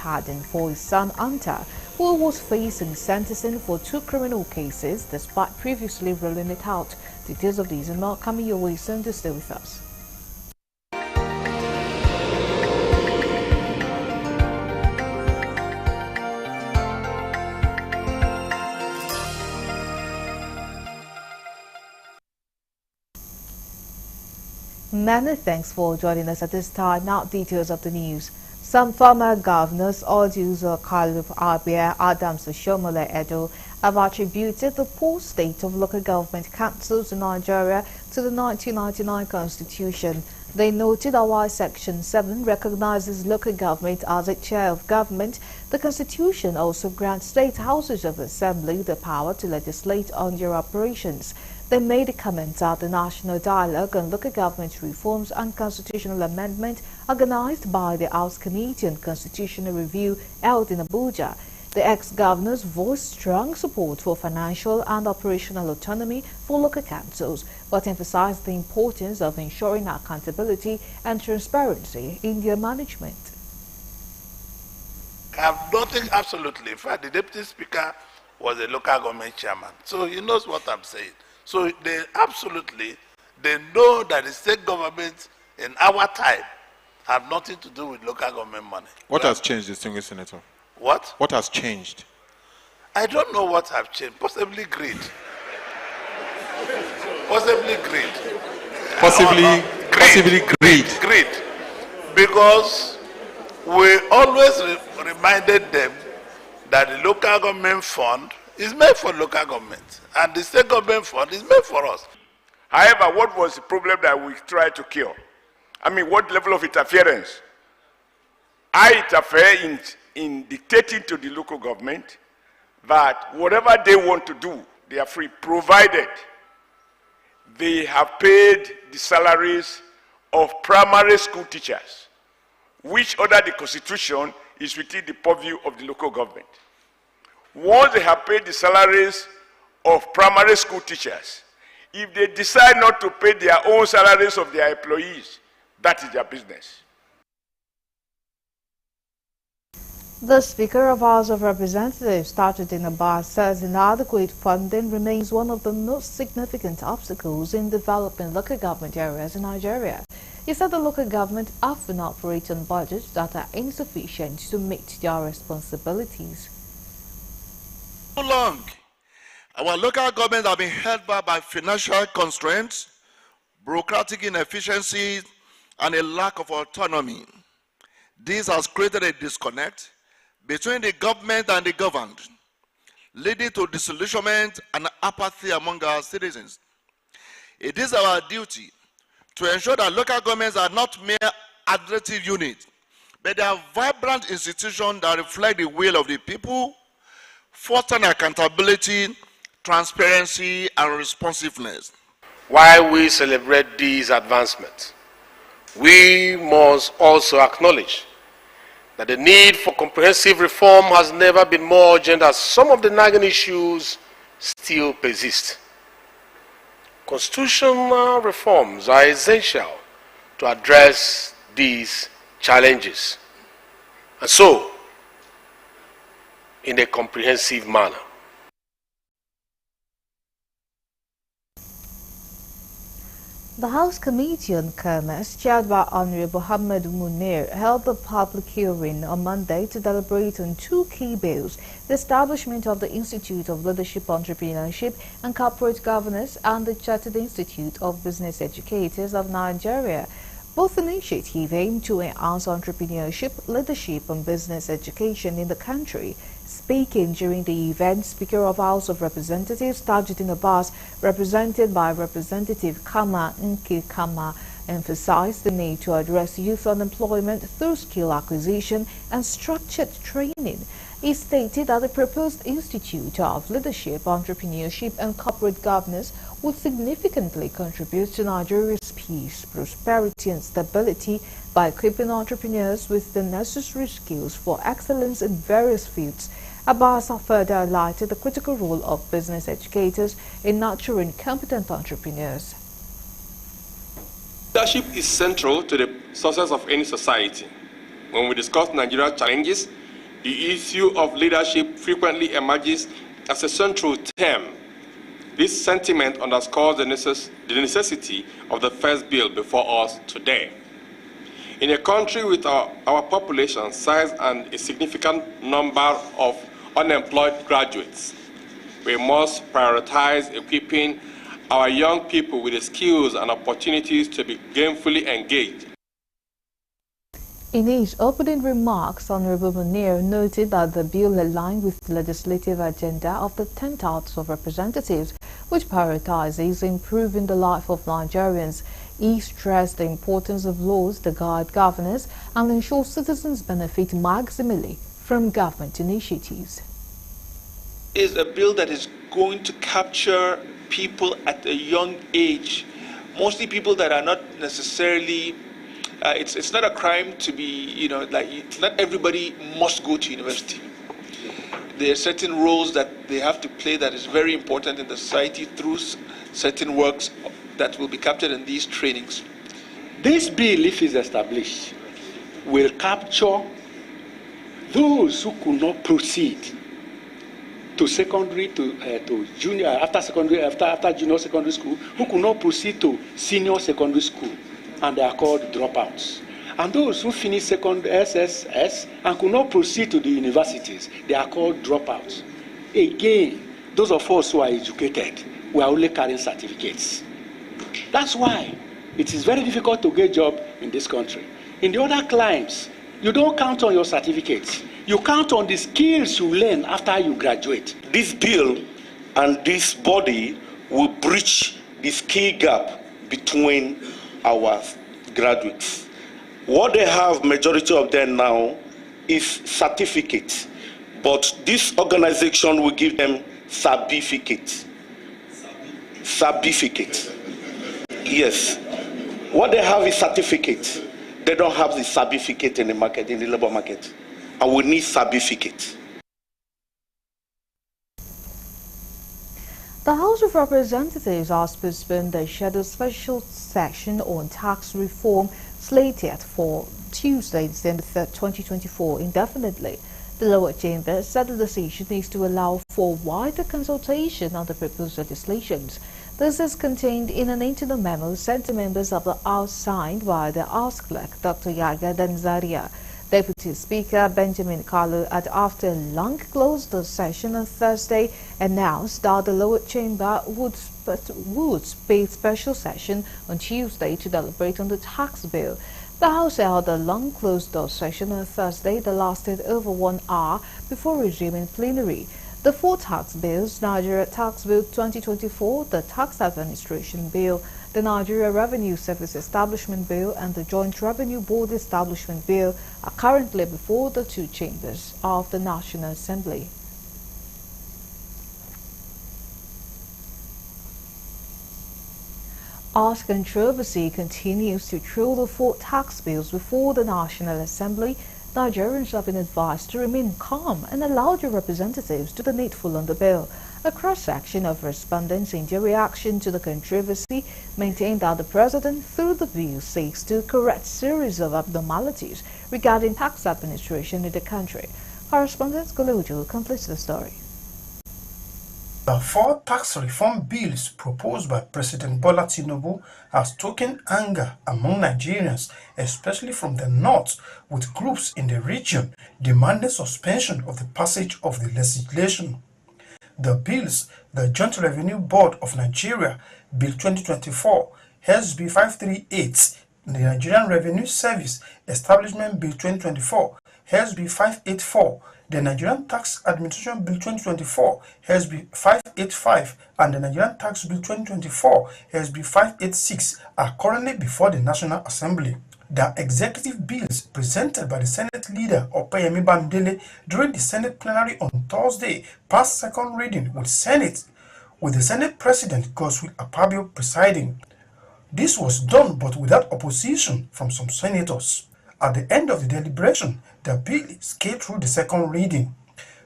pardon for his son Anta, who was facing sentencing for 2 criminal cases despite previously ruling it out. Details of these are not coming your way soon, to stay with us. Many thanks for joining us at this time. Now details of the news. Some former governors, Oduzo Kalub Abia, Adams Shomole Edo, have attributed the poor state of local government councils in Nigeria to the 1999 Constitution. They noted that while Section 7 recognizes local government as a chair of government, the Constitution also grants state houses of assembly the power to legislate on their operations. They made a comment at the National Dialogue on Local Government Reforms and Constitutional Amendment organized by the House Committee on Constitutional Review held in Abuja. The ex-governors voiced strong support for financial and operational autonomy for local councils, but emphasized the importance of ensuring accountability and transparency in their management. I have nothing absolutely. In fact, the Deputy Speaker was a local government chairman, so he knows what I'm saying. So they know that the state government in our time have nothing to do with local government money. What has changed, distinguished Senator? What? What has changed? I don't know what has changed. Possibly greed. Possibly greed. Possibly greed. Greed. Because we always reminded them that the local government fund is made for local government, and the state government fund is made for us. However, what was the problem that we tried to cure? I mean, what level of interference? I interfere in dictating to the local government that whatever they want to do, they are free, provided they have paid the salaries of primary school teachers, which under the Constitution is within the purview of the local government. Once they have paid the salaries of primary school teachers, if they decide not to pay their own salaries of their employees, that is their business. The Speaker of House of Representatives, Tajuddin Abbas, says inadequate funding remains one of the most significant obstacles in developing local government areas in Nigeria. He said the local government often operate on budgets that are insufficient to meet their responsibilities. So long, our local governments have been held back by financial constraints, bureaucratic inefficiencies, and a lack of autonomy. This has created a disconnect between the government and the governed, leading to disillusionment and apathy among our citizens. It is our duty to ensure that local governments are not mere administrative units, but they are vibrant institutions that reflect the will of the people, fostering accountability, transparency, and responsiveness. While we celebrate these advancements, we must also acknowledge that the need for comprehensive reform has never been more urgent, as some of the nagging issues still persist. Constitutional reforms are essential to address these challenges, and so in a comprehensive manner. The House Committee on Commerce, chaired by Honorable Muhammad Munir, held a public hearing on Monday to deliberate on 2 key bills: the establishment of the Institute of Leadership, Entrepreneurship and Corporate Governance and the Chartered Institute of Business Educators of Nigeria. Both initiatives aim to enhance entrepreneurship, leadership and business education in the country. Speaking during the event, Speaker of House of Representatives Tajuddin Abbas, represented by Representative Kama Nke Kama, emphasized the need to address youth unemployment through skill acquisition and structured training. He stated that the proposed Institute of Leadership, Entrepreneurship and Corporate Governance would significantly contribute to Nigeria's peace, prosperity and stability by equipping entrepreneurs with the necessary skills for excellence in various fields. Abbas further highlighted the critical role of business educators in nurturing competent entrepreneurs. Leadership is central to the success of any society. When we discuss Nigeria's challenges, The issue of leadership frequently emerges as a central theme. This sentiment underscores the necessity of the first bill before us today. In a country with our population size and a significant number of unemployed graduates, we must prioritize equipping our young people with the skills and opportunities to be gainfully engaged. In his opening remarks, Honorable Munir noted that the bill aligned with the legislative agenda of the 10th House of Representatives, which prioritizes improving the life of Nigerians. He stressed the importance of laws that guide governance and ensure citizens benefit maximally from government initiatives. It's a bill that is going to capture people at a young age, mostly people that are not necessarily it's not a crime to be, not everybody must go to university. There are certain roles that they have to play that is very important in the society through certain works that will be captured in these trainings. This bill, if it's established, will capture those who could not proceed to secondary, to junior, after secondary, after junior secondary school, who could not proceed to senior secondary school, and they are called dropouts. And those who finish second SSS and could not proceed to the universities, they are called dropouts. Again, those of us who are educated, we are only carrying certificates. That's why it is very difficult to get a job in this country. In the other climes, you don't count on your certificates. You count on the skills you learn after you graduate. This bill and this body will bridge the skill gap between our graduates. What they have, majority of them now, is certificates, but this organization will give them certificates. Certificates. Yes. What they have is certificates. They don't have the certificate in the market, in the labor market. And we need certificates. The House of Representatives has postponed the scheduled special session on tax reform slated for Tuesday, December 3rd, 2024 indefinitely. The lower chamber said the decision is to allow for wider consultation on the proposed legislations. This is contained in an internal memo sent to members of the House signed by the House Clerk, Dr. Yaga Danzaria. Deputy Speaker Benjamin Kalu had, after a long closed session on Thursday, announced that the lower chamber would pay special session on Tuesday to deliberate on the tax bill. The House held a long closed-door session on Thursday that lasted over 1 hour before resuming plenary. The 4 tax bills, Nigeria Tax Bill 2024, the Tax Administration Bill, the Nigeria Revenue Service Establishment Bill and the Joint Revenue Board Establishment Bill are currently before the 2 chambers of the National Assembly. As controversy continues to throw the 4 tax bills before the National Assembly, Nigerians have been advised to remain calm and allow their representatives to do the needful on the bill. A cross-section of respondents in their reaction to the controversy maintained that the President, through the bill, seeks to correct series of abnormalities regarding tax administration in the country. Correspondent Golojo completes the story. The 4 tax reform bills proposed by President Bola Tinubu have stoked anger among Nigerians, especially from the north, with groups in the region demanding suspension of the passage of the legislation. The bills, the Joint Revenue Board of Nigeria, Bill 2024, SB 538, the Nigerian Revenue Service Establishment Bill 2024, SB 584, the Nigerian Tax Administration Bill 2024, SB 585, and the Nigerian Tax Bill 2024, SB 586 are currently before the National Assembly. The executive bills presented by the Senate leader Opeyemi Bamidele during the Senate plenary on Thursday passed second reading with the Senate President Godswill Akpabio presiding. This was done but without opposition from some senators. At the end of the deliberation, the bill scaled through the second reading.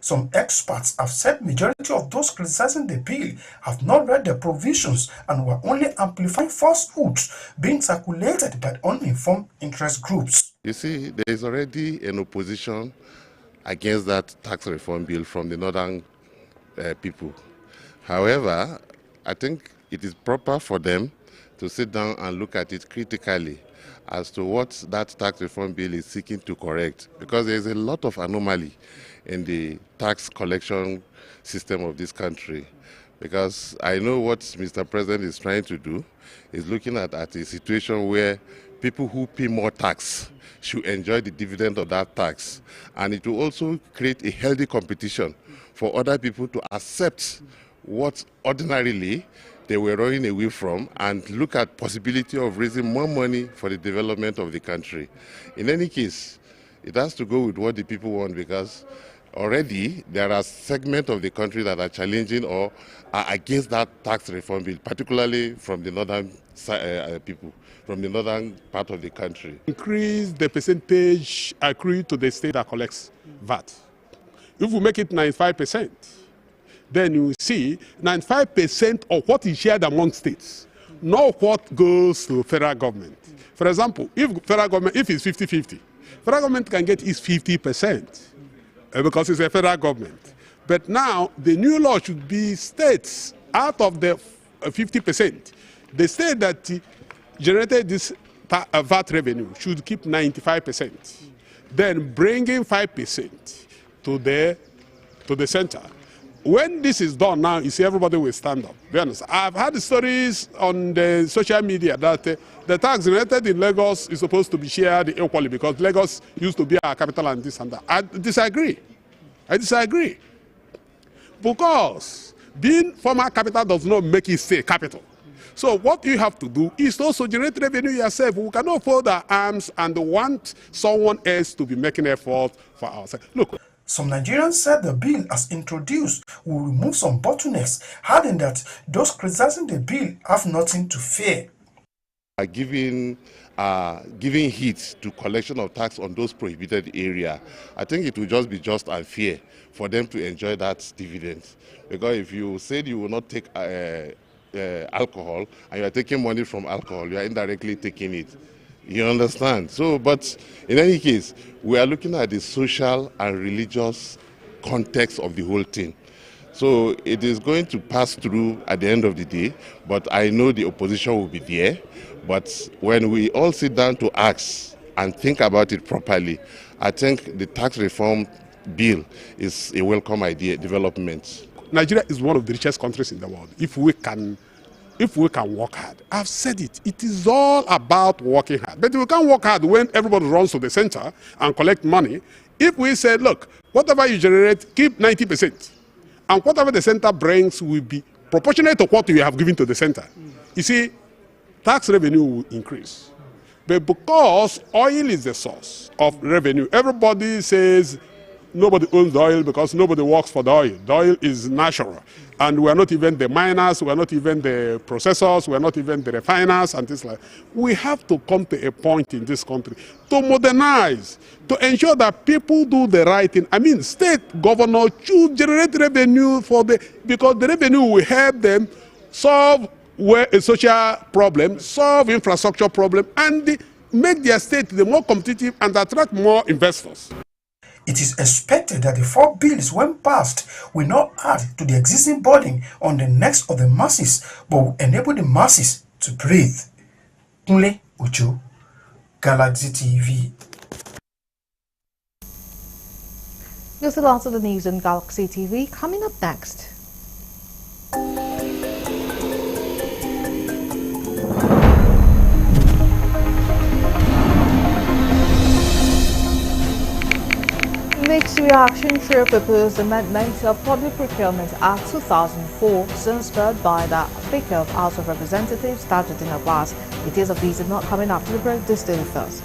Some experts have said majority of those criticizing the bill have not read the provisions and were only amplifying falsehoods being circulated by uninformed interest groups. You see, there is already an opposition against that tax reform bill from the northern people. However, I think it is proper for them to sit down and look at it critically as to what that tax reform bill is seeking to correct, because there is a lot of anomaly in the tax collection system of this country. Because I know what Mr. President is trying to do is looking at a situation where people who pay more tax should enjoy the dividend of that tax. And it will also create a healthy competition for other people to accept what ordinarily they were running away from and look at possibility of raising more money for the development of the country. In any case, it has to go with what the people want, because already there are segments of the country that are challenging or are against that tax reform bill, particularly from the northern people, from the northern part of the country. Increase the percentage accrued to the state that collects VAT. If we make it 95%, then you see 95% of what is shared among states, not what goes to federal government. For example, if it's 50-50, federal government can get its 50% because it's a federal government. But now the new law should be states out of the 50%. The state that generated this VAT revenue should keep 95%. Then bringing 5% to the center. When this is done now, you see everybody will stand up. Be honest. I've had stories on the social media that the tax generated in Lagos is supposed to be shared equally because Lagos used to be our capital and this and that. I disagree. Because being former capital does not make it stay capital. So what you have to do is to also generate revenue yourself. We cannot fold our arms and want someone else to be making effort for ourselves. Look. Some Nigerians said the bill as introduced will remove some bottlenecks, adding that those criticizing the bill have nothing to fear. Giving heat to collection of tax on those prohibited areas, I think it will just be just unfair for them to enjoy that dividend. Because if you said you will not take alcohol and you are taking money from alcohol, you are indirectly taking it. You understand? So, but in any case, we are looking at the social and religious context of the whole thing. So it is going to pass through at the end of the day, but I know the opposition will be there. But when we all sit down to ask and think about it properly, I think the tax reform bill is a welcome idea, development. Nigeria is one of the richest countries in the world. If we can work hard. I've said it. It is all about working hard. But we can't work hard when everybody runs to the center and collect money. If we say, look, whatever you generate, keep 90%. And whatever the center brings will be proportionate to what you have given to the center. You see, tax revenue will increase. But because oil is the source of revenue, everybody says nobody owns the oil because nobody works for the oil. The oil is natural. And we're not even the miners, we're not even the processors, we're not even the refiners and things like that. We have to come to a point in this country to modernize, to ensure that people do the right thing. I mean, state governor should generate revenue because the revenue will help them solve a social problem, solve infrastructure problem, and make their state the more competitive and attract more investors. It is expected that the 4 bills, when passed, will not add to the existing burden on the necks of the masses, but will enable the masses to breathe. Kunle Ojo, Galaxy TV. You'll see lots of the news on Galaxy TV coming up next. Mixed reaction to a proposed amendment of Public Procurement Act 2004, soon spurred by the Speaker of House of Representatives, Tajuddin Abbas. Details of these are not coming after the break. This day with us.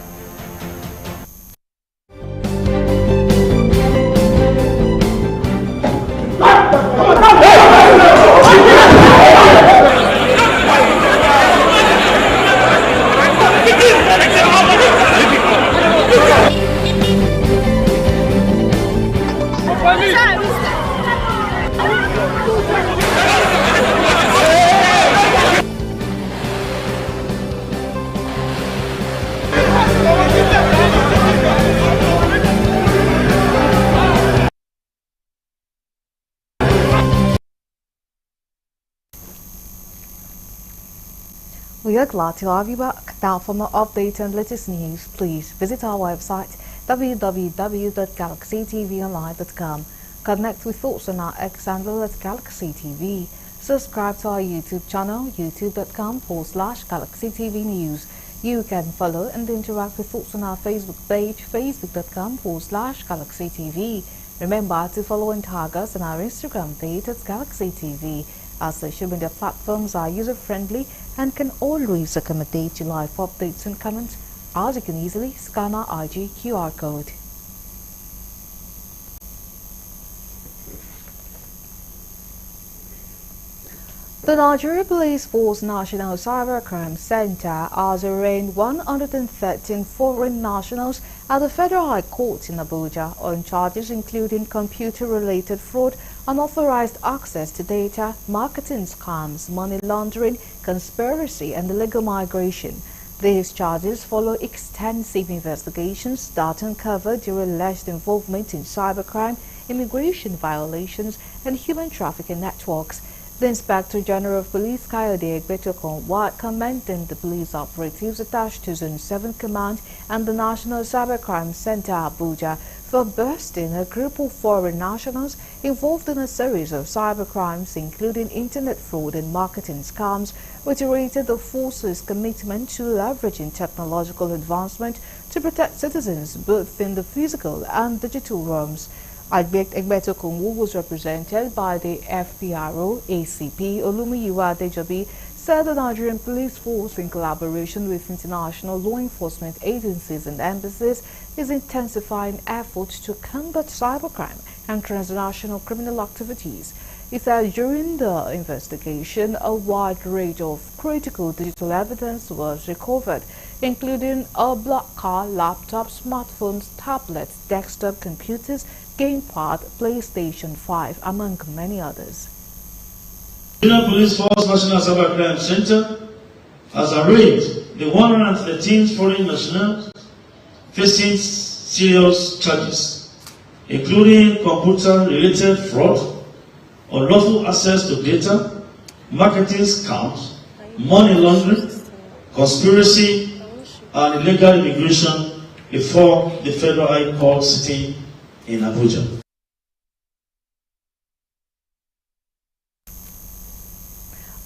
We are glad to have you back. Now, for more updates and latest news, please visit our website www.galaxytvonline.com. Connect with us on our X handle at Galaxy TV. Subscribe to our YouTube channel, youtube.com/Galaxy TV News. You can follow and interact with us on our Facebook page, facebook.com/Galaxy TV. Remember to follow and tag us on our Instagram page at Galaxy TV. Our social media platforms are user-friendly and can always accommodate your live updates and comments, as you can easily scan our IG QR code. The Nigeria Police Force National Cybercrime Center has arraigned 113 foreign nationals at the Federal High Court in Abuja on charges including computer-related fraud, unauthorized access to data, marketing scams, money laundering, conspiracy, and illegal migration. These charges follow extensive investigations that uncovered their alleged involvement in cybercrime, immigration violations, and human trafficking networks. The Inspector General of Police, Kayode Egbetokun, while commending the police operatives attached to Zone 7 Command and the National Cybercrime Center Abuja for busting a group of foreign nationals involved in a series of cybercrimes, including internet fraud and marketing scams, reiterated the force's commitment to leveraging technological advancement to protect citizens both in the physical and digital realms. Egbetokun, who was represented by the FPRO ACP Olumiyiwa Adejobi, said the Nigerian Police Force, in collaboration with international law enforcement agencies and embassies, is intensifying efforts to combat cybercrime and transnational criminal activities. He said during the investigation, a wide range of critical digital evidence was recovered, including a black car, laptops, smartphones, tablets, desktop computers, gamepad, PlayStation 5, among many others. The Nigerian Police Force National Cybercrime Center has arraigned the 113 foreign nationals facing serious charges, including computer-related fraud, unlawful access to data, marketing scams, money laundering, conspiracy, and illegal immigration before the Federal High Court sitting in Abuja.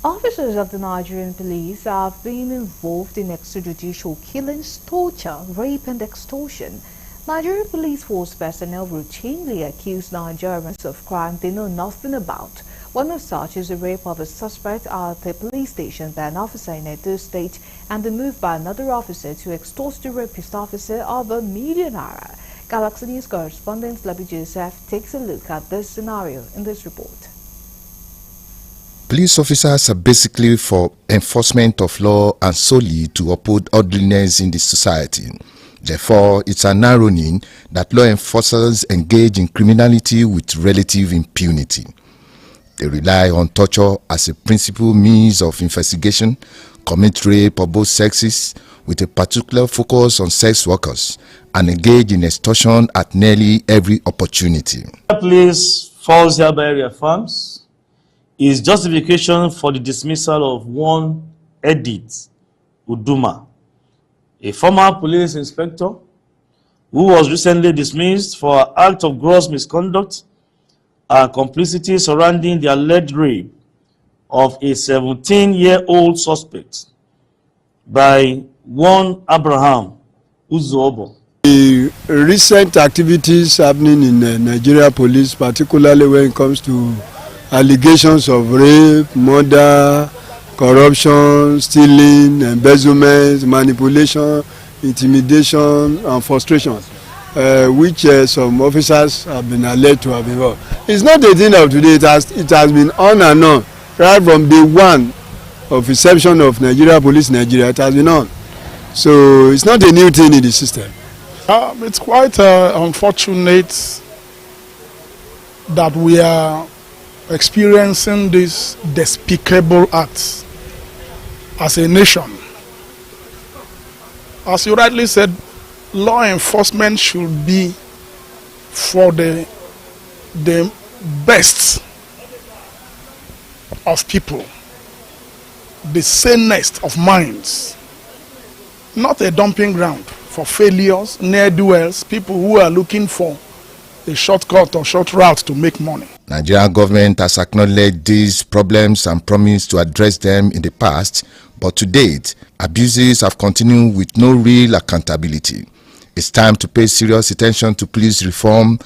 Officers of the Nigerian police have been involved in extrajudicial killings, torture, rape, and extortion. Nigerian police force personnel routinely accuse Nigerians of crime they know nothing about. One of such is the rape of a suspect at a police station by an officer in Edo State and the move by another officer to extort the rapist officer of £1 million. Galaxy News correspondent Labi Joseph takes a look at this scenario in this report. Police officers are basically for enforcement of law and solely to uphold orderliness in the society. Therefore, it's an irony that law enforcers engage in criminality with relative impunity. They rely on torture as a principal means of investigation, commit rape of both sexes with a particular focus on sex workers, and engage in extortion at nearly every opportunity. The police falls hereby reaffirms is justification for the dismissal of one Edith Uduma, a former police inspector who was recently dismissed for an act of gross misconduct and complicity surrounding the alleged rape of a 17-year-old suspect by one Abraham Uzobo. The recent activities happening in Nigeria police, particularly when it comes to allegations of rape, murder, corruption, stealing, embezzlement, manipulation, intimidation, and frustration, which some officers have been alleged to have involved. It's not a thing of today. It has been on and on right from day one of inception of Nigeria Police Nigeria. It has been on. So it's not a new thing in the system. It's quite unfortunate that we are experiencing these despicable acts as a nation. As you rightly said, law enforcement should be for the best of people, the sanest of minds, not a dumping ground for failures, ne'er-do-wells, people who are looking for a shortcut or short route to make money. Nigerian government has acknowledged these problems and promised to address them in the past, but to date, abuses have continued with no real accountability. It's time to pay serious attention to police reform,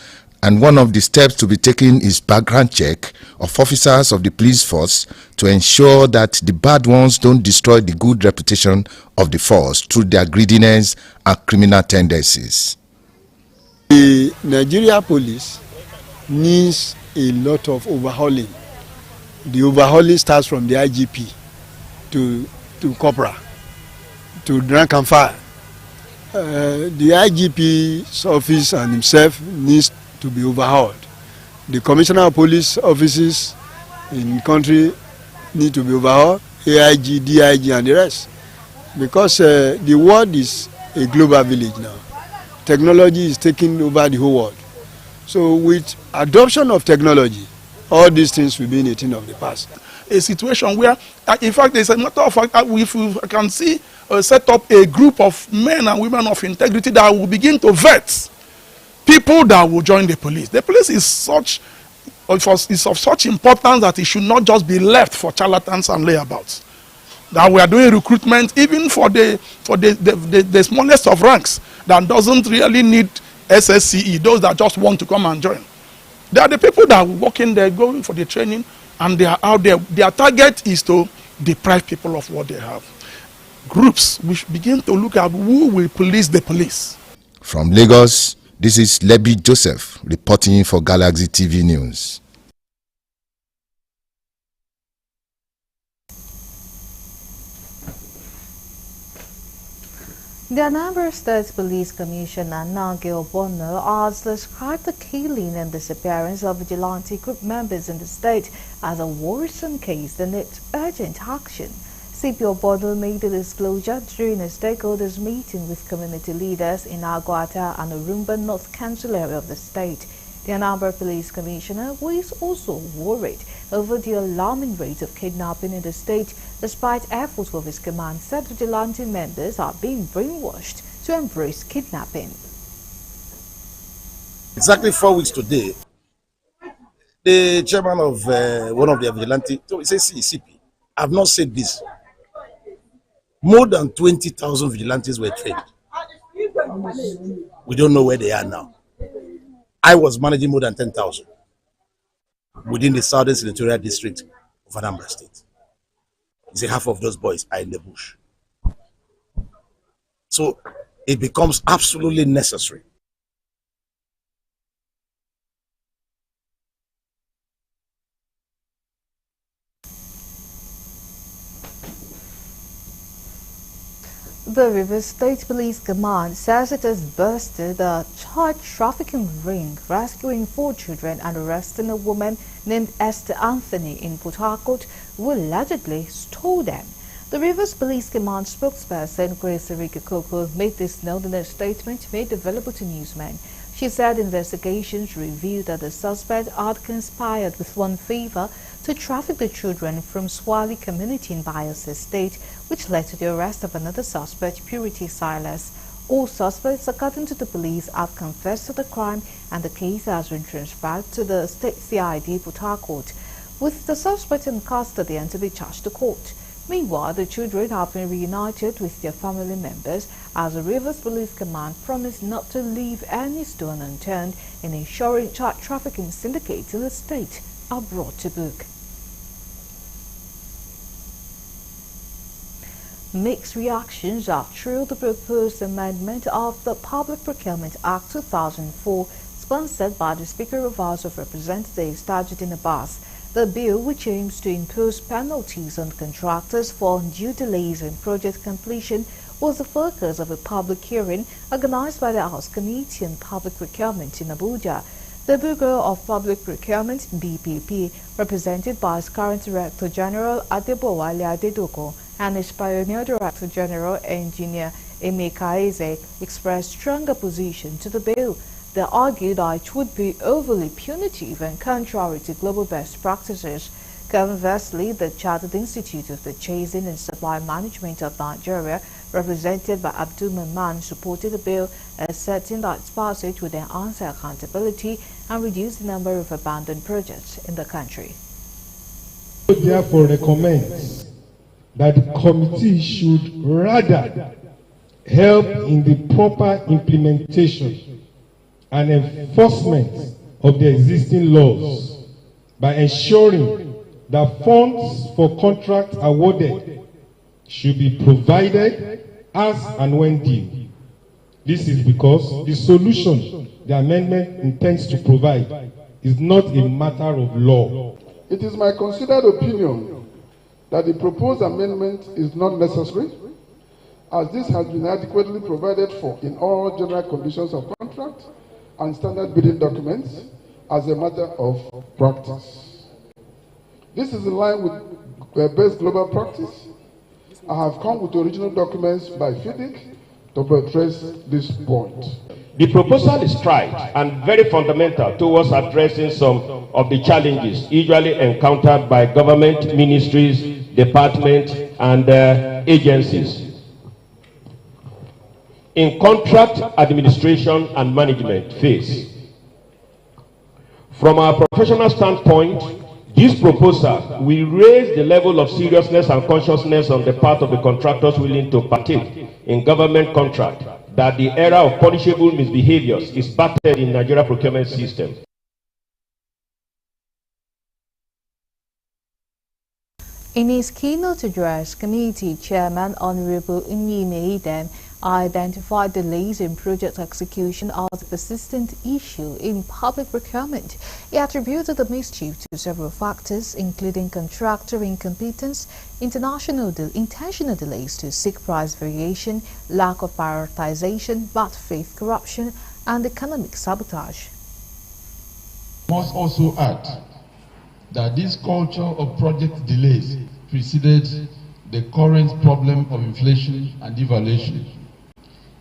and one of the steps to be taken is background check of officers of the police force to ensure that the bad ones don't destroy the good reputation of the force through their greediness and criminal tendencies. The Nigeria police needs a lot of overhauling. The overhauling starts from the IGP to Corporal to rank and file. The IGP's office and himself needs to be overhauled. The Commissioner of Police offices in the country need to be overhauled, AIG, DIG and the rest. Because the world is a global village now. Technology is taking over the whole world. So with adoption of technology, all these things will be in a thing of the past. A situation where, in fact, there's a matter of fact, if you can see, set up a group of men and women of integrity that will begin to vet people that will join the police. The police is of such importance that it should not just be left for charlatans and layabouts. That we are doing recruitment even for the smallest of ranks that doesn't really need SSCE, those that just want to come and join. They are the people that are working there, going for the training, and they are out there. Their target is to deprive people of what they have. Groups which begin to look at who will police the police. From Lagos, this is Lebi Joseph reporting for Galaxy TV News. The Anambra State Police Commissioner Nange Obono has described the killing and disappearance of vigilante group members in the state as a worrisome case that needs urgent action. CP Obono made the disclosure during a stakeholders meeting with community leaders in Aguata and Urumba North Council area of the state. The Anambra Police Commissioner, who is also worried over the alarming rate of kidnapping in the state, despite efforts of his command, said vigilante members are being brainwashed to embrace kidnapping. Exactly 4 weeks today, the chairman of one of the vigilante, so he says CP, I have not said this. More than 20,000 vigilantes were trained. We don't know where they are now. I was managing more than 10,000 within the Southern Senatorial District of Anambra State. You see, half of those boys are in the bush. So it becomes absolutely necessary. The Rivers State Police Command says it has busted a child trafficking ring, rescuing 4 children and arresting a woman named Esther Anthony in Port Harcourt who allegedly stole them. The Rivers Police Command spokesperson Grace Erika Koko made this known in a statement made available to newsmen. She said investigations revealed that the suspect had conspired with one favor to traffic the children from Swali community in Bayelsa State, which led to the arrest of another suspect, Purity Silas. All suspects, according to the police, have confessed to the crime, and the case has been transferred to the State CID Port Harcourt, with the suspect in custody and to be charged to court. Meanwhile, the children have been reunited with their family members as the Rivers Police Command promised not to leave any stone unturned in ensuring child trafficking syndicates in the state are brought to book. Mixed reactions have trailed the proposed amendment of the Public Procurement Act 2004, sponsored by the Speaker of House of Representatives, Tajuddin Abbas. The bill, which aims to impose penalties on contractors for undue delays in project completion, was the focus of a public hearing organized by the House Committee on Public Procurement in Abuja. The Bureau of Public Procurement, BPP, represented by its current Director General Adebowale Adedoko and its pioneer Director General Engineer Emeka Eze, expressed strong opposition to the bill. They argued that it would be overly punitive and contrary to global best practices. Conversely, the Chartered Institute of Purchasing and Supply Management of Nigeria, represented by Abdul Maman, supported the bill, asserting that its passage would enhance accountability and reduce the number of abandoned projects in the country. Therefore, recommends that the committee should rather help in the proper implementation and enforcement of the existing laws by ensuring that funds for contracts awarded should be provided as and when due. This is because the solution the amendment intends to provide is not a matter of law. It is my considered opinion that the proposed amendment is not necessary, as this has been adequately provided for in all general conditions of contract and standard bidding documents as a matter of practice. This is in line with best global practice. I have come with original documents by FIDIC to address this point. The proposal is right and very fundamental towards addressing some of the challenges usually encountered by government ministries, departments, and agencies in contract administration and management phase. From our professional standpoint, this proposal will raise the level of seriousness and consciousness on the part of the contractors willing to partake in government contract that the era of punishable misbehaviors is battered in Nigeria procurement system. In his keynote address, Committee Chairman Honorable Nyime Idem identified delays in project execution as a persistent issue in public procurement. He attributed the mischief to several factors, including contractor incompetence, intentional delays to seek price variation, lack of prioritization, bad faith corruption, and economic sabotage. Must also add that this culture of project delays preceded the current problem of inflation and devaluation.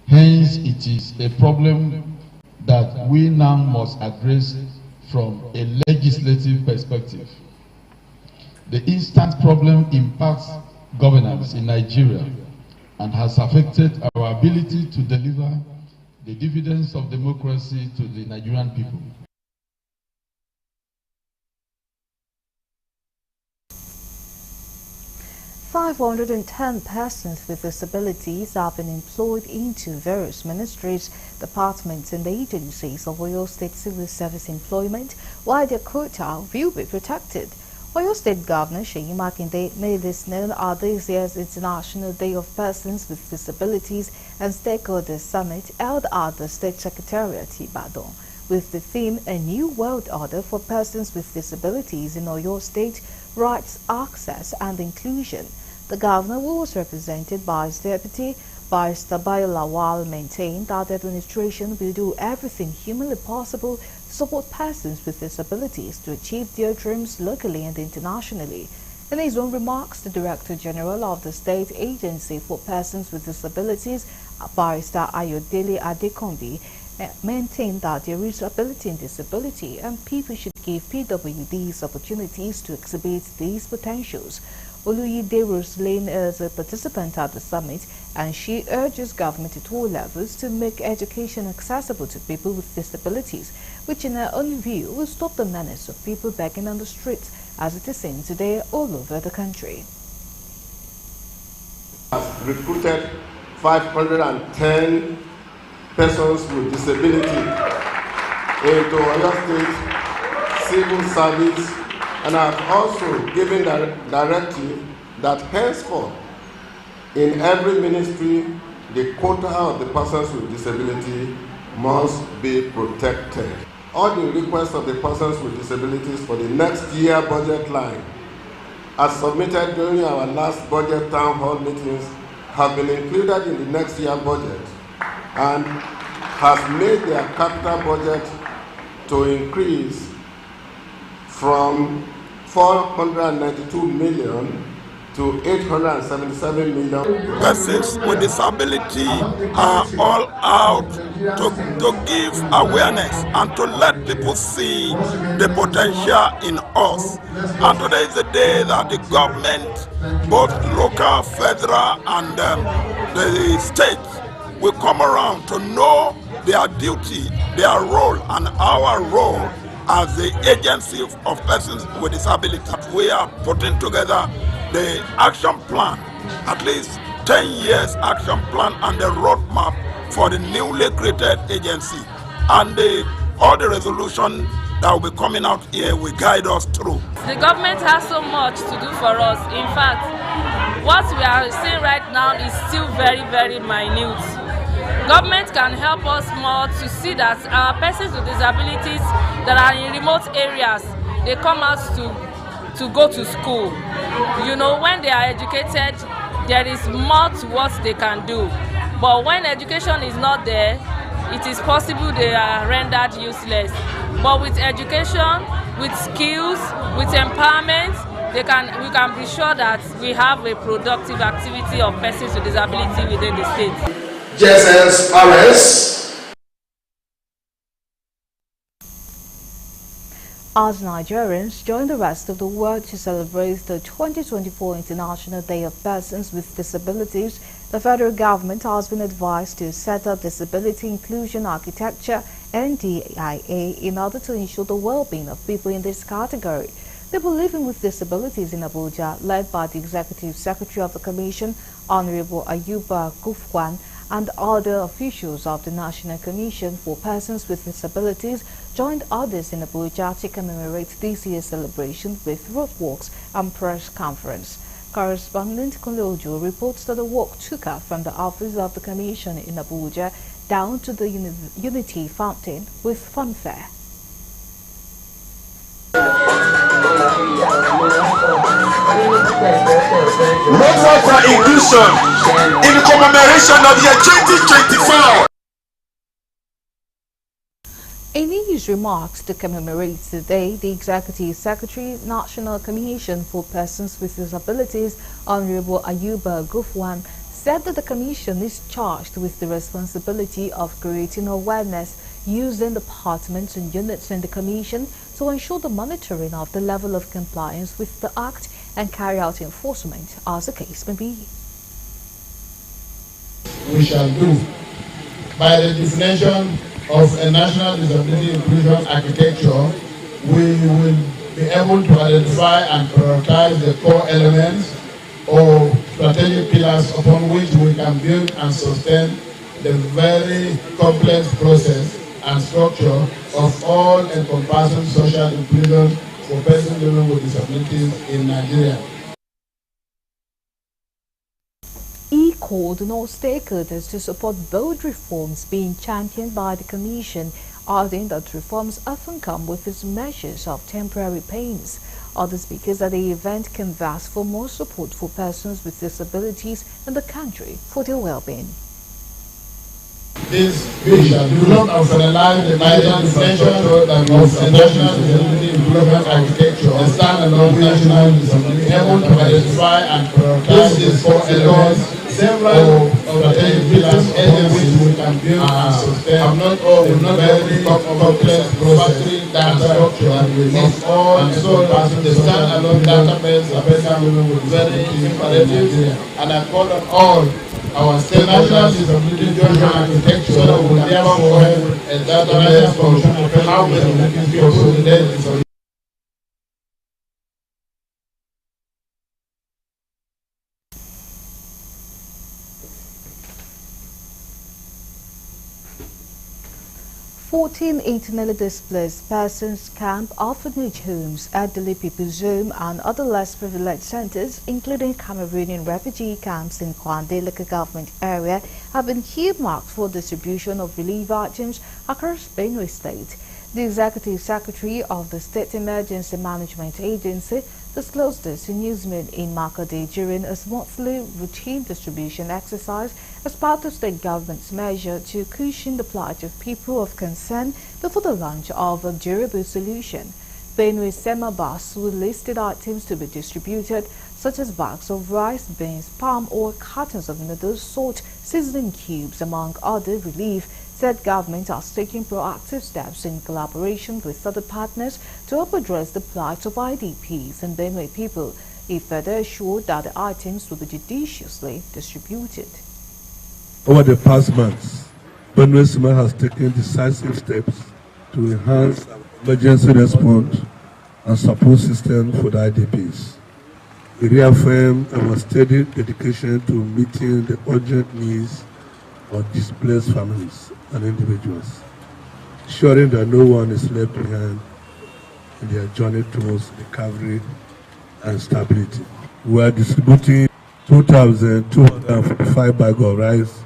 Hence, it is a problem that we now must address from a legislative perspective. The instant problem impacts governance in Nigeria and has affected our ability to deliver the dividends of democracy to the Nigerian people. "510 persons with disabilities have been employed into various ministries, departments and agencies of Oyo State Civil Service employment, while their quota will be protected. Oyo State Governor Seyi Makinde made this known at this year's International Day of Persons with Disabilities and Stakeholders Summit held at the State Secretariat Ibadan, with the theme A New World Order for Persons with Disabilities in Oyo State, Rights, Access and Inclusion. The governor, who was represented by his deputy, Barrister Bayo Lawal, maintained that the administration will do everything humanly possible to support persons with disabilities to achieve their dreams locally and internationally. In his own remarks, the Director General of the State Agency for Persons with Disabilities, Barrister Ayodele Adekombi, maintained that there is ability in disability and people should give PWDs opportunities to exhibit these potentials. Oluyide Roselane is a participant at the summit, and she urges government at all levels to make education accessible to people with disabilities, which in her own view will stop the menace of people begging on the streets, as it is seen today all over the country. Has recruited 510 persons with disability into Oyo State Civil Service, and I have also given the directive that henceforth in every ministry the quota of the persons with disability must be protected. All the requests of the persons with disabilities for the next year budget line, as submitted during our last budget town hall meetings, have been included in the next year budget and has made their capital budget to increase from 492 million to 877 million. Persons with disability are all out to give awareness and to let people see the potential in us. And today is the day that the government, both local, federal, and the state, will come around to know their duty, their role, and our role as the agency of persons with disability. We are putting together the action plan, at least 10 years action plan and the roadmap for the newly created agency. And all the resolution that will be coming out here will guide us through. The government has so much to do for us. In fact, what we are seeing right now is still very, very minute. Government can help us more to see that our persons with disabilities that are in remote areas, they come out to go to school. You know, when they are educated, there is more to what they can do. But when education is not there, it is possible they are rendered useless. But with education, with skills, with empowerment, we can be sure that we have a productive activity of persons with disability within the state. JSS As Nigerians join the rest of the world to celebrate the 2024 International Day of Persons with Disabilities, the federal government has been advised to set up Disability Inclusion Architecture (NDIA) in order to ensure the well-being of people in this category. People living with disabilities in Abuja, led by the Executive Secretary of the Commission, Honorable Ayuba Gufwan, and other officials of the National Commission for Persons with Disabilities, joined others in Abuja to commemorate this year's celebration with roadwalks and press conference. Correspondent Kunle Ojo reports that the walk took off from the office of the Commission in Abuja down to the Unity Fountain with funfair. Roadwalk for inclusion in commemoration of year 2024. In his remarks to commemorate the day, the Executive Secretary, National Commission for Persons with Disabilities, Honorable Ayuba Gufwan, said that the Commission is charged with the responsibility of creating awareness using departments and units in the Commission to ensure the monitoring of the level of compliance with the Act and carry out enforcement as the case may be. We shall do by the definition of a national disability inclusion architecture, we will be able to identify and prioritize the core elements or strategic pillars upon which we can build and sustain the very complex process and structure of all-encompassing social inclusion for persons living with disabilities in Nigeria. He called on all stakeholders to support bold reforms being championed by the Commission, adding that reforms often come with its measures of temporary pains. Other speakers at the event canvassed for more support for persons with disabilities in the country for their well-being. This vision do not finalize the Nigerian infrastructure that of a national disability development architecture, a standalone national disability able to identify and prioritize these core elements, several strategic pillars upon which we can build and sustain not all very complex process and structure of all and so the standalone database of persons very imperative, and I call on all our state national disability joint architecture so that we will never forget a database for how many people today disability. Internally displaced persons camp, orphanage homes, elderly people's home and other less privileged centers, including Cameroonian refugee camps in Kwande local government area, have been earmarked for distribution of relief items across Benue State. The Executive Secretary of the State Emergency Management Agency disclosed this in Newsman in Makode during a monthly routine distribution exercise as part of state government's measure to cushion the plight of people of concern before the launch of a durable solution. Benue Sema bus with listed items to be distributed, such as bags of rice, beans, palm oil, cartons of noodles, salt, seasoning cubes, among other relief, said government are taking proactive steps in collaboration with other partners to help address the plight of IDPs and Benue people. He further assured that the items will be judiciously distributed. Over the past months, Benue Sema has taken decisive steps to enhance emergency response and support system for the IDPs. We reaffirm our steady dedication to meeting the urgent needs of displaced families and individuals, ensuring that no one is left behind in their journey towards recovery and stability. We are distributing 2,245 bags of rice,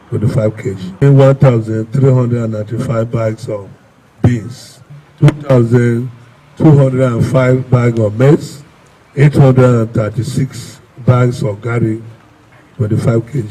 25 kg, 1,395 bags of beans, 2,205 bags of maize, 836 bags of gari, 25 kg.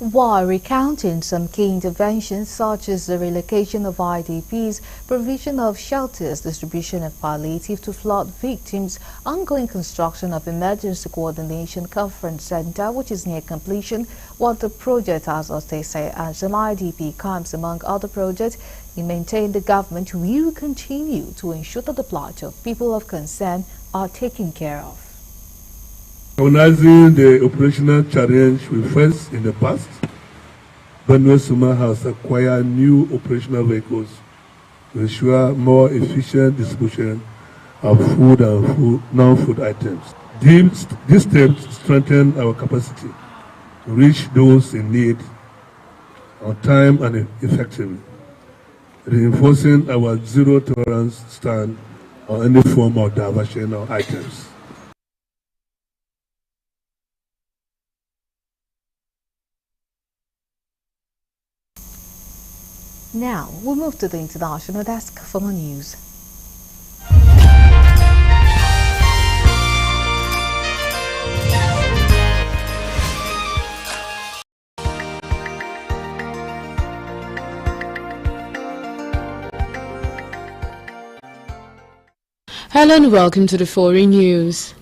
While recounting some key interventions such as the relocation of IDPs, provision of shelters, distribution of palliative to flood victims, ongoing construction of emergency coordination conference center which is near completion, while the project has Ostese and some IDP camps among other projects, he maintained the government will continue to ensure that the plight of people of concern are taken care of. Recognizing the operational challenge we faced in the past, Benue Sema has acquired new operational vehicles to ensure more efficient distribution of food and non-food items. These steps strengthen our capacity to reach those in need on time and effectively, reinforcing our zero-tolerance stand on any form of diversion of items. Now, we'll move to the international desk for more news. Hello and welcome to the foreign news.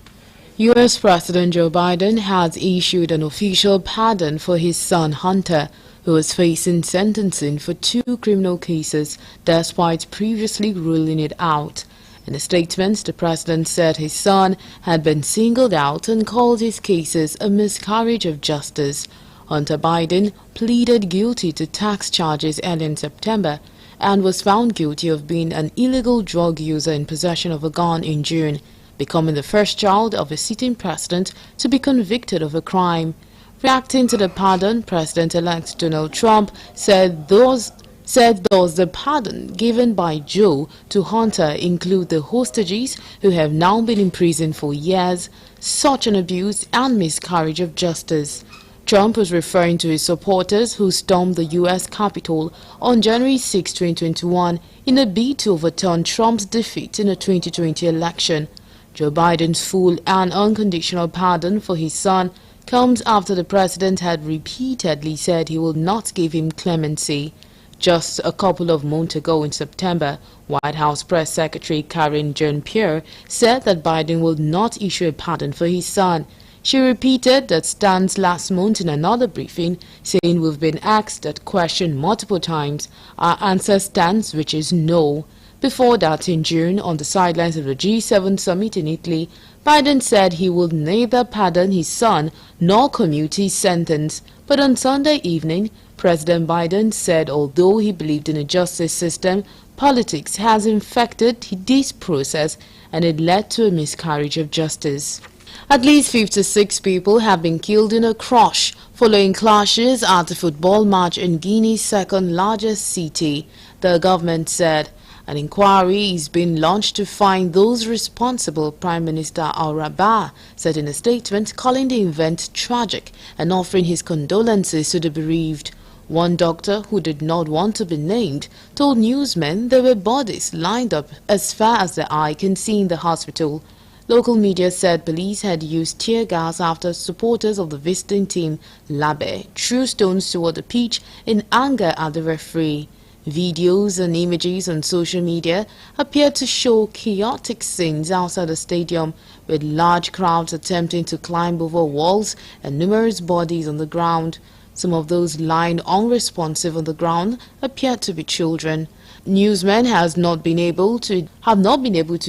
U.S. President Joe Biden has issued an official pardon for his son Hunter, who is facing sentencing for 2 criminal cases despite previously ruling it out. In a statement, the president said his son had been singled out and called his cases a miscarriage of justice. Hunter Biden pleaded guilty to tax charges early in September and was found guilty of being an illegal drug user in possession of a gun in June, becoming the first child of a sitting president to be convicted of a crime. Reacting to the pardon, President-elect Donald Trump said those the pardon given by Joe to Hunter include the hostages who have now been in prison for years, such an abuse and miscarriage of justice. Trump was referring to his supporters who stormed the U.S. Capitol on January 6, 2021 in a bid to overturn Trump's defeat in the 2020 election. Joe Biden's full and unconditional pardon for his son comes after the president had repeatedly said he will not give him clemency. Just a couple of months ago in September, White House Press Secretary Karine Jean-Pierre said that Biden will not issue a pardon for his son. She repeated that stance last month in another briefing, saying we've been asked that question multiple times. Our answer stands, which is no. Before that, in June, on the sidelines of the G7 summit in Italy, Biden said he would neither pardon his son nor commute his sentence. But on Sunday evening, President Biden said although he believed in a justice system, politics has infected this process and it led to a miscarriage of justice. At least 56 people have been killed in a crush following clashes at a football match in Guinea's second largest city, the government said. An inquiry is being launched to find those responsible, Prime Minister Al-Rabah said in a statement, calling the event tragic and offering his condolences to the bereaved. One doctor, who did not want to be named, told newsmen there were bodies lined up as far as the eye can see in the hospital. Local media said police had used tear gas after supporters of the visiting team, Labe, threw stones toward the pitch in anger at the referee. Videos and images on social media appear to show chaotic scenes outside the stadium, with large crowds attempting to climb over walls and numerous bodies on the ground. Some of those lying unresponsive on the ground appear to be children. Newsmen have not been able to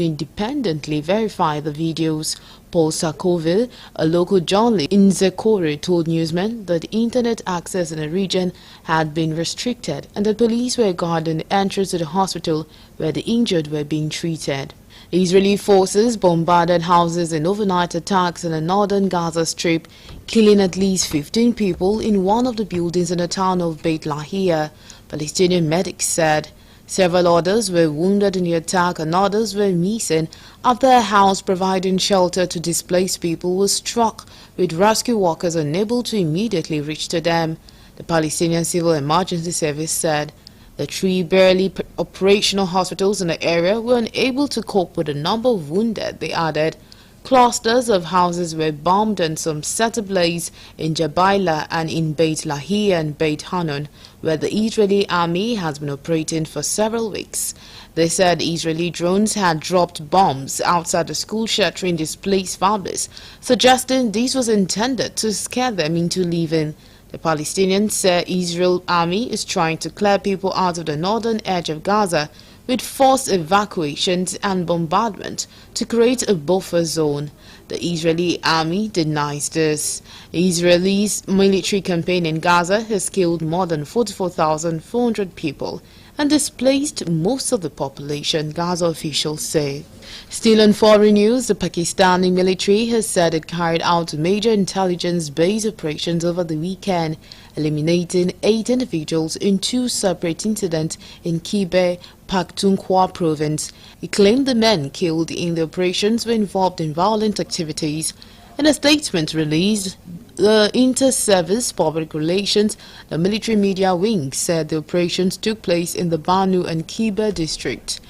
independently verify the videos. Paul Sarkoville, a local journalist in Zekore, told newsmen that internet access in the region had been restricted and that police were guarding the entrance to the hospital where the injured were being treated. Israeli forces bombarded houses in overnight attacks in the northern Gaza Strip, killing at least 15 people in one of the buildings in the town of Beit Lahia, Palestinian medics said. Several others were wounded in the attack and others were missing after a house providing shelter to displaced people was struck, with rescue workers unable to immediately reach to them. The Palestinian Civil Emergency Service said the 3 barely operational hospitals in the area were unable to cope with the number of wounded, they added. Clusters of houses were bombed and some set ablaze in Jabaila and in Beit Lahia and Beit Hanun, where the Israeli army has been operating for several weeks. They said Israeli drones had dropped bombs outside the school sheltering displaced families, suggesting this was intended to scare them into leaving. The Palestinians say Israel army is trying to clear people out of the northern edge of Gaza with forced evacuations and bombardment to create a buffer zone. The Israeli army denies this. Israel's military campaign in Gaza has killed more than 44,400 people and displaced most of the population, Gaza officials say. Still in foreign news, the Pakistani military has said it carried out major intelligence-based operations over the weekend, eliminating 8 individuals in 2 separate incidents in Khyber Pakhtunkhwa province. It claimed the men killed in the operations were involved in violent activities. In a statement released, the Inter-Service Public Relations, the military media wing, said the operations took place in the Banu and Khyber district.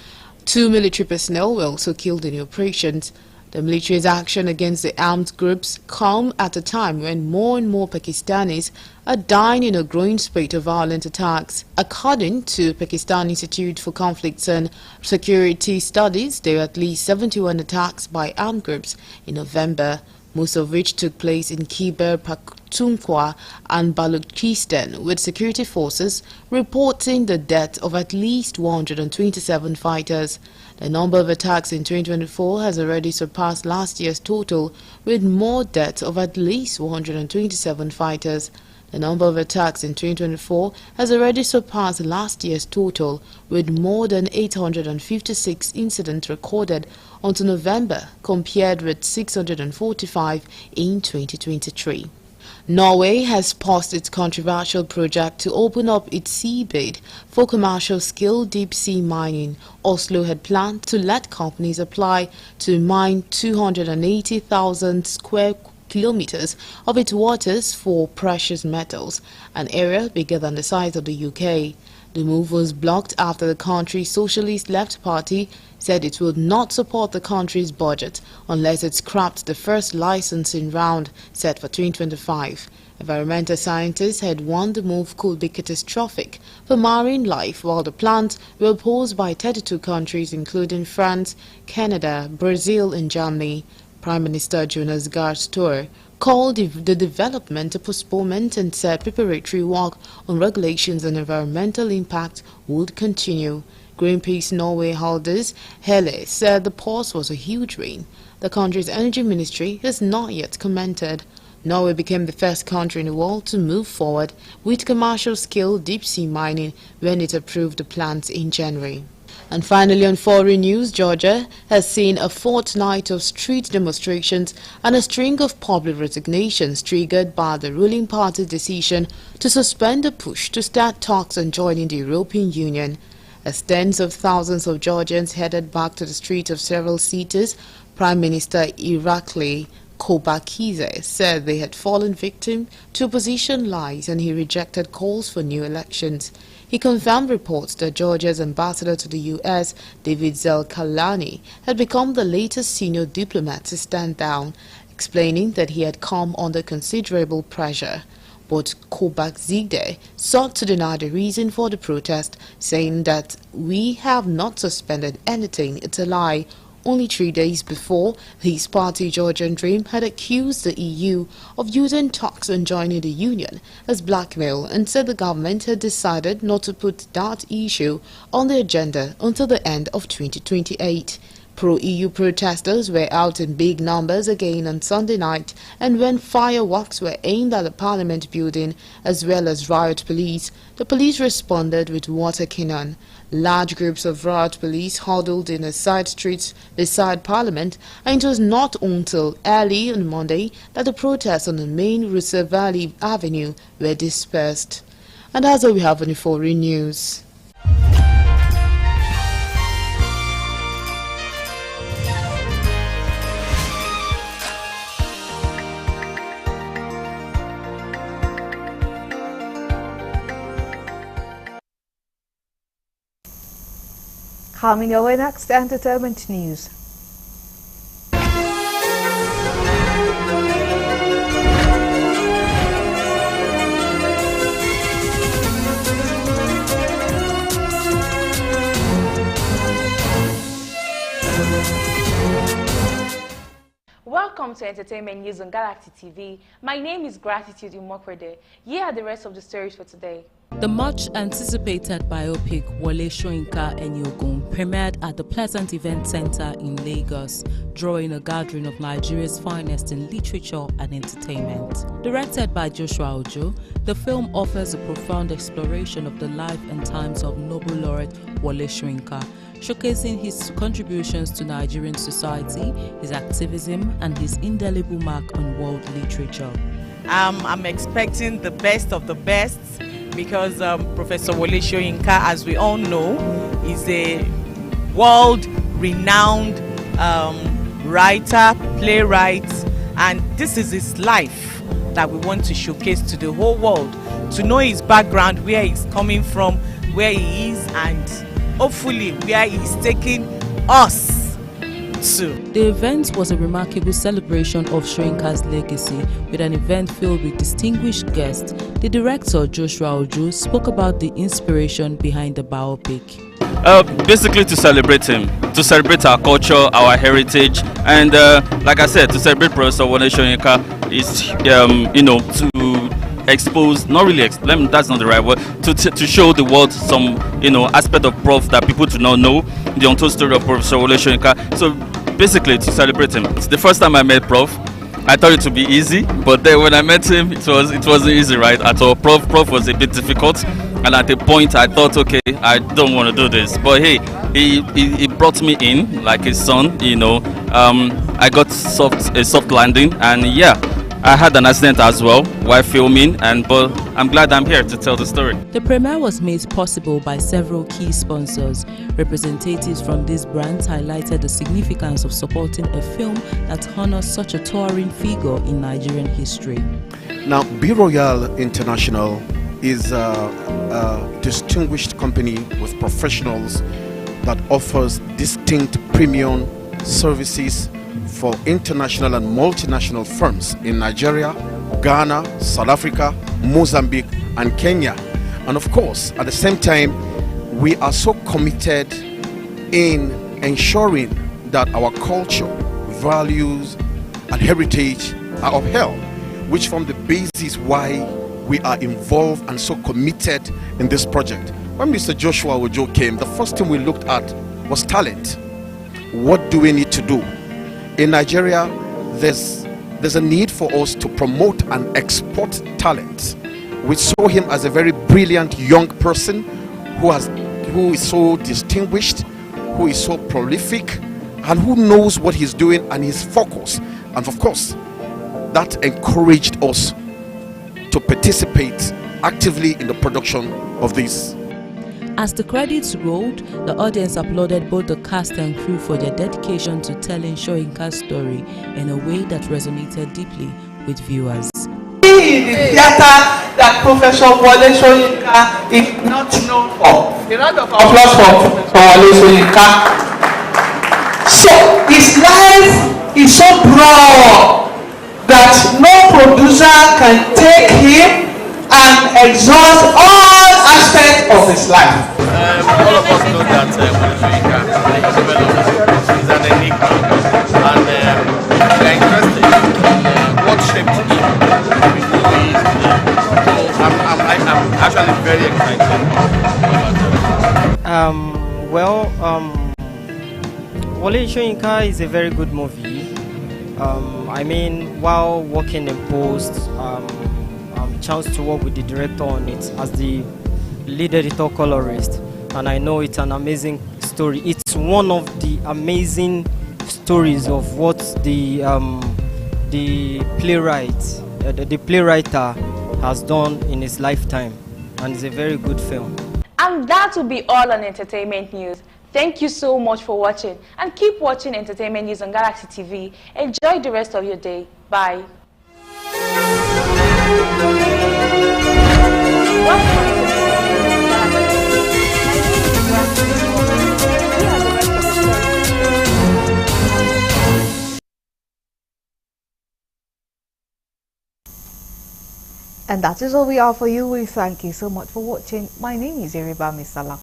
2 military personnel were also killed in the operations. The military's action against the armed groups come at a time when more and more Pakistanis are dying in a growing spate of violent attacks. According to Pakistan Institute for Conflicts and Security Studies, there were at least 71 attacks by armed groups in November, most of which took place in Khyber Pakhtunkhwa and Balochistan, with security forces reporting the death of at least 127 fighters. The number of attacks in 2024 has already surpassed last year's total, with more deaths of at least 127 fighters. The number of attacks in 2024 has already surpassed last year's total, with more than 856 incidents recorded until November, compared with 645 in 2023. Norway has paused its controversial project to open up its seabed for commercial-scale deep-sea mining. Oslo had planned to let companies apply to mine 280,000 square kilometers of its waters for precious metals, an area bigger than the size of the UK. The move was blocked after the country's Socialist Left Party said it would not support the country's budget unless it scrapped the first licensing round set for 2025. Environmental scientists had warned the move could be catastrophic for marine life, while the plans were opposed by 32 countries including France, Canada, Brazil and Germany. Prime Minister Jonas Gahr Store called the development a postponement and said preparatory work on regulations and environmental impact would continue. Greenpeace Norway holders Hele said the pause was a huge win. The country's energy ministry has not yet commented. Norway became the first country in the world to move forward with commercial-scale deep-sea mining when it approved the plans in January. And finally, on foreign news, Georgia has seen a fortnight of street demonstrations and a string of public resignations triggered by the ruling party's decision to suspend the push to start talks on joining the European Union. As tens of thousands of Georgians headed back to the streets of several cities, Prime Minister Irakli Kobakize said they had fallen victim to opposition lies and he rejected calls for new elections. He confirmed reports that Georgia's ambassador to the U.S., David Zelkalani, had become the latest senior diplomat to stand down, explaining that he had come under considerable pressure. but Kobakzide sought to deny the reason for the protest, saying that we have not suspended anything. It's a lie. Only 3 days before, his party Georgian Dream had accused the EU of using talks on joining the union as blackmail and said the government had decided not to put that issue on the agenda until the end of 2028. Pro-EU protesters were out in big numbers again on Sunday night, and when fireworks were aimed at the parliament building as well as riot police, the police responded with water cannon. Large groups of riot police huddled in the side streets beside parliament, and it was not until early on Monday that the protests on the main Rousseau Valley Avenue were dispersed. And that's all we have on the foreign news. Coming your way next, entertainment news. Welcome to Entertainment News on Galaxy TV. My name is Gratitude Umokwede. Here are the rest of the stories for today. The much-anticipated biopic Wole Soyinka Eniogun premiered at the Pleasant Event Center in Lagos, drawing a gathering of Nigeria's finest in literature and entertainment. Directed by Joshua Ojo, the film offers a profound exploration of the life and times of Nobel laureate Wole Soyinka, showcasing his contributions to Nigerian society, his activism, and his indelible mark on world literature. I'm expecting the best of the best, because Professor Wole Soyinka, as we all know, is a world-renowned writer, playwright, and this is his life that we want to showcase to the whole world, to know his background, where he's coming from, where he is, and hopefully where he's taking us to. The event was a remarkable celebration of Soyinka's legacy, with an event filled with distinguished guests. The director, Joshua Ojo, spoke about the inspiration behind the biopic. Basically to celebrate him, to celebrate our culture, our heritage, and like I said, to celebrate Professor Wole Soyinka is, to expose, not really, that's not the right word, to show the world some, aspect of Prof that people do not know, the untold story of Professor Wole Soyinka. So basically to celebrate him. It's the first time I met Prof. I thought it would be easy, but then when I met him, it wasn't easy, right? At all. Prof was a bit difficult, and at a point I thought, okay, I don't want to do this. But hey, he brought me in like his son, I got a soft landing, and yeah, I had an accident as well while filming, but I'm glad I'm here to tell the story. The premiere was made possible by several key sponsors. Representatives from these brands highlighted the significance of supporting a film that honors such a towering figure in Nigerian history. Now, B Royale International is a distinguished company with professionals that offers distinct premium services for international and multinational firms in Nigeria, Ghana, South Africa, Mozambique, and Kenya. And of course, at the same time, we are so committed in ensuring that our culture, values, and heritage are upheld, which form the basis why we are involved and so committed in this project. When Mr. Joshua Ojo came, the first thing we looked at was talent. What do we need to do? In Nigeria, there's a need for us to promote and export talent. We saw him as a very brilliant young person who is so distinguished, who is so prolific, and who knows what he's doing and his focus. And of course, that encouraged us to participate actively in the production of this. As the credits rolled, the audience applauded both the cast and crew for their dedication to telling Soyinka's story in a way that resonated deeply with viewers. In the theater that Professor Wole Soyinka is not known for. A round of applause for Wole Soyinka. So his life is so broad that no producer can take him and exhaust all aspects of his life. All of us know that Wole Soyinka is an enigma, and we are interested in what shaped him to who he is today. So I'm actually very excited about Wole Soyinka is a very good movie. I mean, while working in post, chance to work with the director on it as the lead editor colorist, and I know it's an amazing story. It's one of the amazing stories of what the playwright has done in his lifetime, and it's a very good film. And that will be all on entertainment news. Thank you so much for watching, and keep watching entertainment news on Galaxy TV. Enjoy the rest of your day. Bye. And that is all we have for you. We thank you so much for watching. My name is Eriba Misala.